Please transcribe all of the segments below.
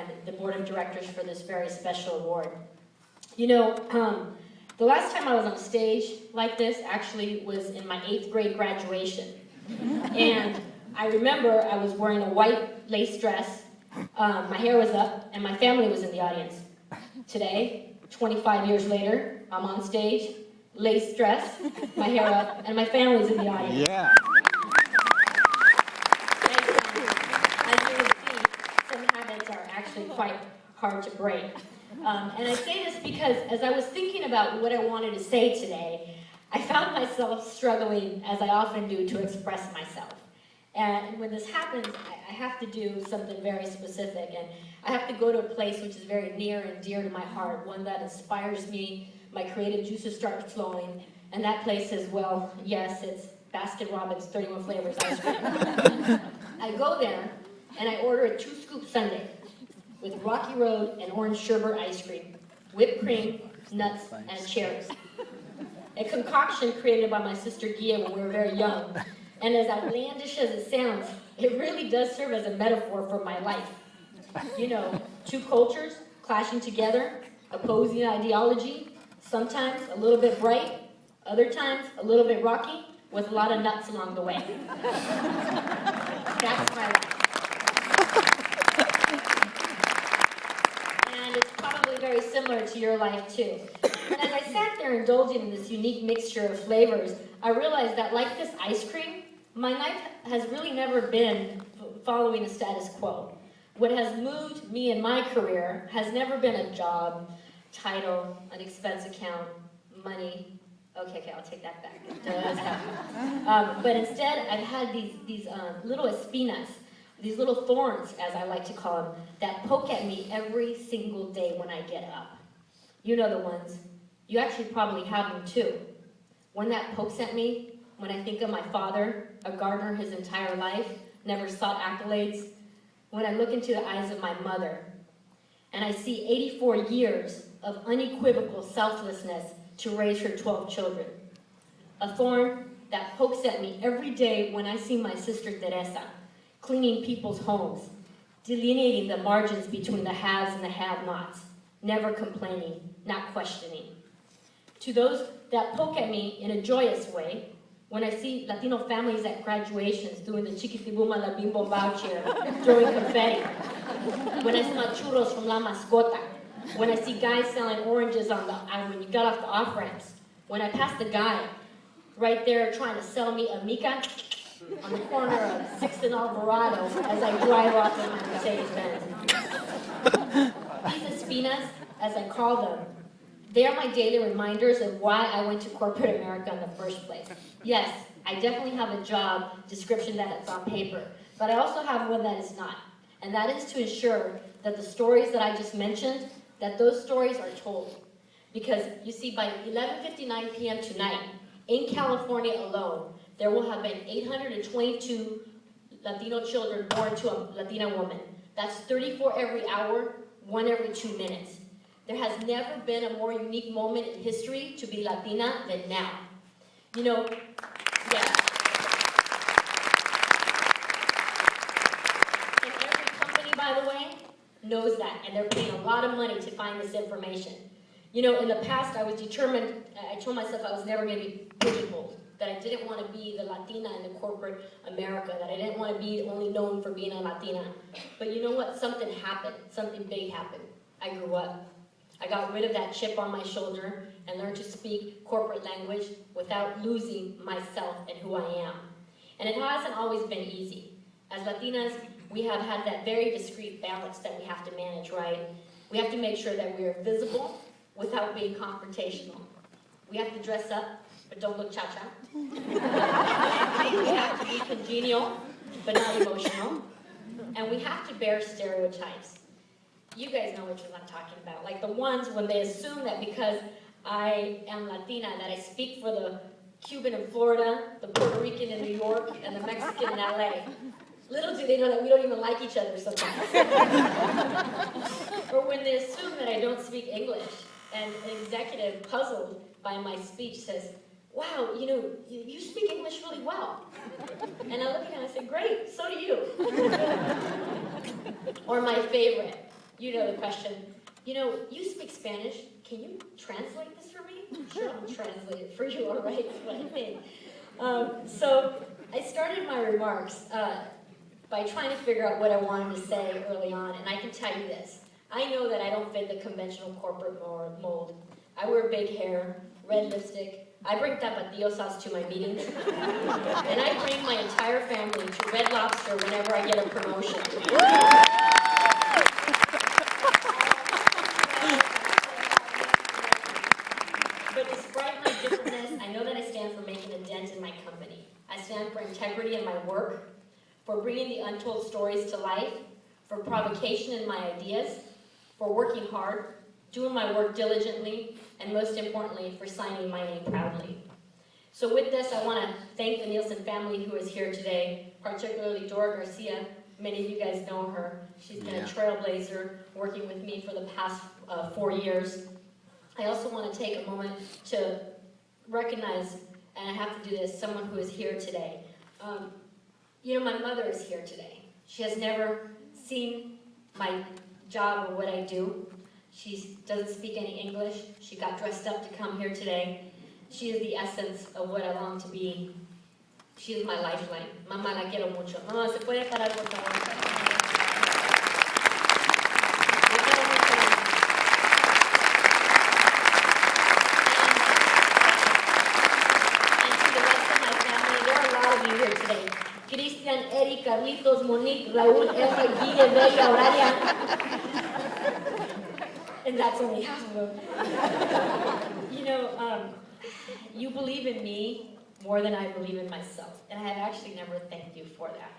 and the board of directors for this very special award. You know, the last time I was on stage like this actually was in my 8th grade graduation. And I remember I was wearing a white lace dress, my hair was up, and my family was in the audience. Today, 25 years later, I'm on stage, lace dress, my hair up, and my family's in the audience. Yeah. As you can see, some habits are actually quite hard to break. And I say this because as I was thinking about what I wanted to say today, I found myself struggling, as I often do, to express myself. And when this happens, I have to do something very specific, and I have to go to a place which is very near and dear to my heart, one that inspires me, my creative juices start flowing, and that place is, well, yes, it's Baskin-Robbins 31 Flavors ice cream. I go there, and I order a 2-scoop sundae with Rocky Road and orange sherbet ice cream, whipped cream, nuts, and cherries. A concoction created by my sister Gia when we were very young. And as outlandish as it sounds, it really does serve as a metaphor for my life. You know, 2 cultures clashing together, opposing ideology, sometimes a little bit bright, other times a little bit rocky, with a lot of nuts along the way. That's my life. And it's probably very similar to your life too. And as I sat there indulging in this unique mixture of flavors, I realized that like this ice cream, my life has really never been following the status quo. What has moved me in my career has never been a job, title, an expense account, money. Okay, I'll take that back. But instead, I've had these little espinas, these little thorns, as I like to call them, that poke at me every single day when I get up. You know the ones. You actually probably have them too. One that pokes at me when I think of my father, a gardener his entire life, never sought accolades. When I look into the eyes of my mother, and I see 84 years of unequivocal selflessness to raise her 12 children. A thorn that pokes at me every day when I see my sister Teresa, cleaning people's homes, delineating the margins between the haves and the have-nots, never complaining, not questioning. To those that poke at me in a joyous way, when I see Latino families at graduations doing the Chiquitibuma La Bimbo voucher, throwing confetti, when I smell churros from La Mascota, when I see guys selling oranges when you got off the off-ramps, when I pass the guy right there trying to sell me a mica on the corner of 6th and Alvarado as I drive off in my Mercedes-Benz. These espinas, as I call them, they are my daily reminders of why I went to corporate America in the first place. Yes, I definitely have a job description that is on paper, but I also have one that is not. And that is to ensure that the stories that I just mentioned, that those stories are told. Because you see, by 11:59 p.m. tonight, in California alone, there will have been 822 Latino children born to a Latina woman. That's 34 every hour, 1 every 2 minutes. There has never been a more unique moment in history to be Latina than now. You know, yeah. And every company, by the way, knows that, and they're paying a lot of money to find this information. You know, in the past, I was determined, I told myself I was never going to be pigeonholed, that I didn't want to be the Latina in the corporate America, that I didn't want to be only known for being a Latina. But you know what? Something happened. Something big happened. I grew up. I got rid of that chip on my shoulder and learned to speak corporate language without losing myself and who I am. And it hasn't always been easy. As Latinas, we have had that very discreet balance that we have to manage, right? We have to make sure that we are visible without being confrontational. We have to dress up, but don't look cha-cha. We have to be congenial, but not emotional. And we have to bear stereotypes. You guys know which ones I'm talking about. Like the ones when they assume that because I am Latina, that I speak for the Cuban in Florida, the Puerto Rican in New York, and the Mexican in LA. Little do they know that we don't even like each other sometimes. Or when they assume that I don't speak English, and an executive, puzzled by my speech, says, wow, you know, you speak English really well. And I look at him and I say, great, so do you. Or my favorite, You know the question. You know, you speak Spanish. Can you translate this for me? Sure, I'll translate it for you, all right? That's what I mean. So I started my remarks by trying to figure out what I wanted to say early on, and I can tell you this. I know that I don't fit the conventional corporate mold. I wear big hair, red lipstick. I bring tapatio sauce to my meetings. And I bring my entire family to Red Lobster whenever I get a promotion. But despite my differentness, I know that I stand for making a dent in my company. I stand for integrity in my work, for bringing the untold stories to life, for provocation in my ideas, for working hard, doing my work diligently, and most importantly, for signing my name proudly. So with this, I want to thank the Nielsen family who is here today, particularly Dora Garcia. Many of you guys know her. She's been a trailblazer working with me for the past 4 years. I also want to take a moment to recognize, and I have to do this, someone who is here today. You know, my mother is here today. She has never seen my job or what I do. She doesn't speak any English. She got dressed up to come here today. She is the essence of what I long to be. She is my lifeline. Mamá, la quiero mucho. Mamá, ¿se puede parar, por favor? Cristian, Eric, Carlitos, Monique, Raúl, Elsa, Guille, Bella, Auralia. And that's only half of them. You know, you believe in me more than I believe in myself. And I have actually never thanked you for that.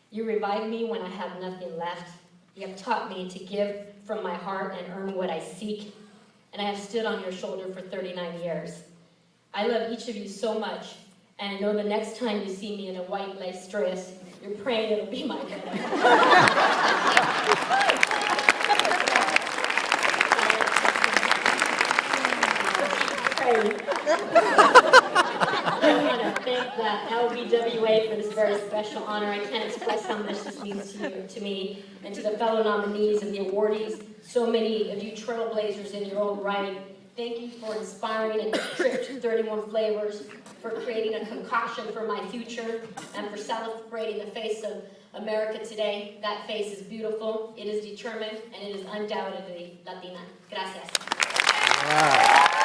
You revive me when I have nothing left. You have taught me to give from my heart and earn what I seek. And I have stood on your shoulder for 39 years. I love each of you so much. And I know the next time you see me in a white lace dress, you're praying it'll be my wedding. I want to thank the NLBWA for this very special honor. I can't express how much this means to me, and to the fellow nominees and the awardees, so many of you trailblazers in your own right. Thank you for inspiring a trip to 31 flavors, for creating a concoction for my future, and for celebrating the face of America today. That face is beautiful, it is determined, and it is undoubtedly Latina. Gracias. Wow.